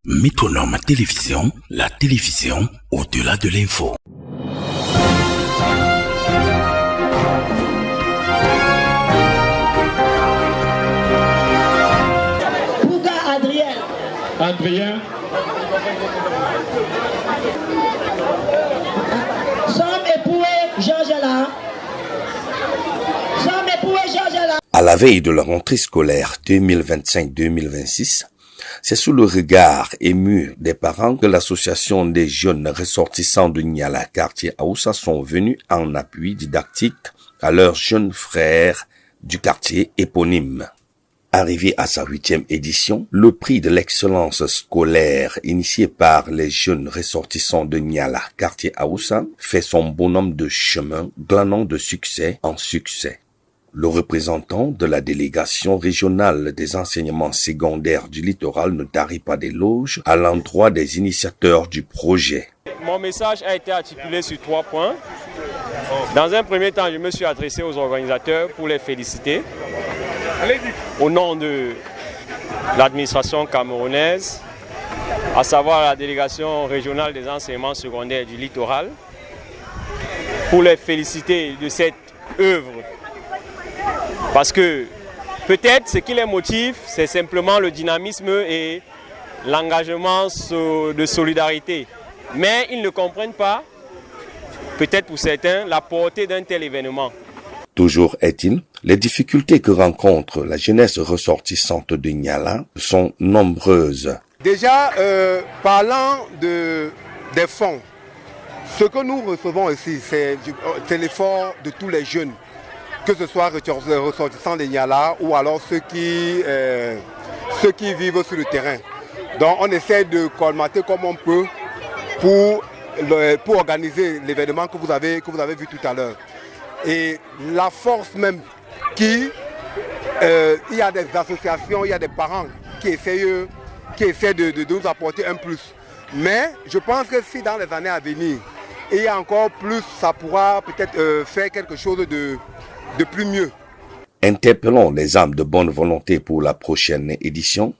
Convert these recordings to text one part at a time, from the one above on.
Métronome Télévision, la télévision au-delà de l'info. Pouga Adrien. Adrien. Somme époué Georges là. Somme époué Georges là. À la veille de la rentrée scolaire 2025-2026, c'est sous le regard ému des parents que l'association des jeunes ressortissants de Niala, quartier Aoussa, sont venus en appui didactique à leurs jeunes frères du quartier éponyme. Arrivé à sa 8e édition, le prix de l'excellence scolaire initié par les jeunes ressortissants de Niala, quartier Aoussa, fait son bonhomme de chemin, glanant de succès en succès. Le représentant de la délégation régionale des enseignements secondaires du littoral ne tarit pas d'éloges à l'endroit des initiateurs du projet. Mon message a été articulé sur 3 points. Dans un premier temps, je me suis adressé aux organisateurs pour les féliciter. Au nom de l'administration camerounaise, à savoir la délégation régionale des enseignements secondaires du littoral, pour les féliciter de cette œuvre. Parce que peut-être ce qui les motive, c'est simplement le dynamisme et l'engagement de solidarité. Mais ils ne comprennent pas, peut-être pour certains, la portée d'un tel événement. Toujours est-il, les difficultés que rencontre la jeunesse ressortissante de Niala sont nombreuses. Déjà, parlant des fonds, ce que nous recevons ici, c'est l'effort de tous les jeunes, que ce soit ressortissants de Niala ou alors ceux qui vivent sur le terrain. Donc on essaie de colmater comme on peut pour organiser l'événement que vous avez vu tout à l'heure. Et la force même il y a des associations, il y a des parents qui essaient de nous apporter un plus. Mais je pense que si dans les années à venir, il y a encore plus, ça pourra peut-être faire quelque chose de plus mieux. Interpellons les âmes de bonne volonté pour la prochaine édition.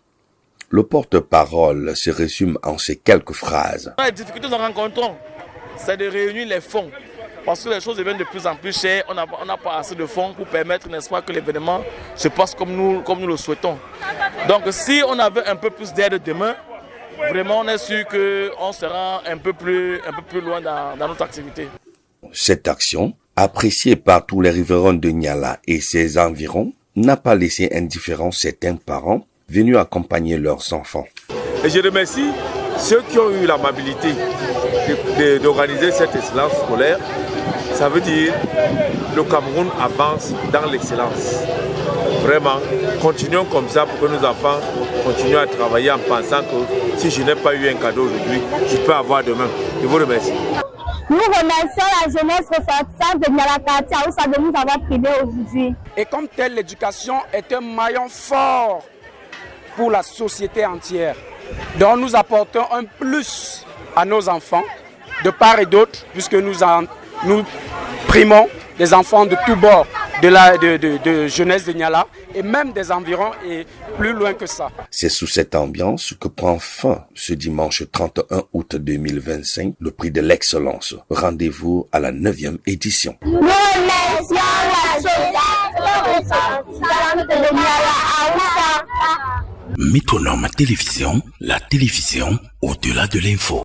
Le porte-parole se résume en ces quelques phrases. Les difficultés que nous rencontrons, c'est de réunir les fonds. Parce que les choses deviennent de plus en plus chères, on n'a pas assez de fonds pour permettre, n'est-ce pas, que l'événement se passe comme nous le souhaitons. Donc si on avait un peu plus d'aide demain, vraiment on est sûr qu'on sera un peu plus loin dans notre activité. Cette action, appréciée par tous les riverains de Niala et ses environs, n'a pas laissé indifférents certains parents venus accompagner leurs enfants. Et je remercie ceux qui ont eu l'amabilité d'organiser cette excellence scolaire. Ça veut dire que le Cameroun avance dans l'excellence. Vraiment, continuons comme ça pour que nos enfants continuent à travailler en pensant que si je n'ai pas eu un cadeau aujourd'hui, je peux avoir demain. Je vous remercie. Nous remercions la jeunesse ressortissante de Niala quartier Aoussa de nous avoir primés aujourd'hui. Et comme tel, l'éducation est un maillon fort pour la société entière. Donc nous apportons un plus à nos enfants, de part et d'autre, puisque nous primons des enfants de tous bords de jeunesse de Niala et même des environs et plus loin que ça. C'est sous cette ambiance que prend fin ce dimanche 31 août 2025 le prix de l'excellence. Rendez-vous à la 9e édition. Nous remercions la jeunesse ressortissante de Niala Aoussa. Métronome Télévision, la télévision au-delà de l'info.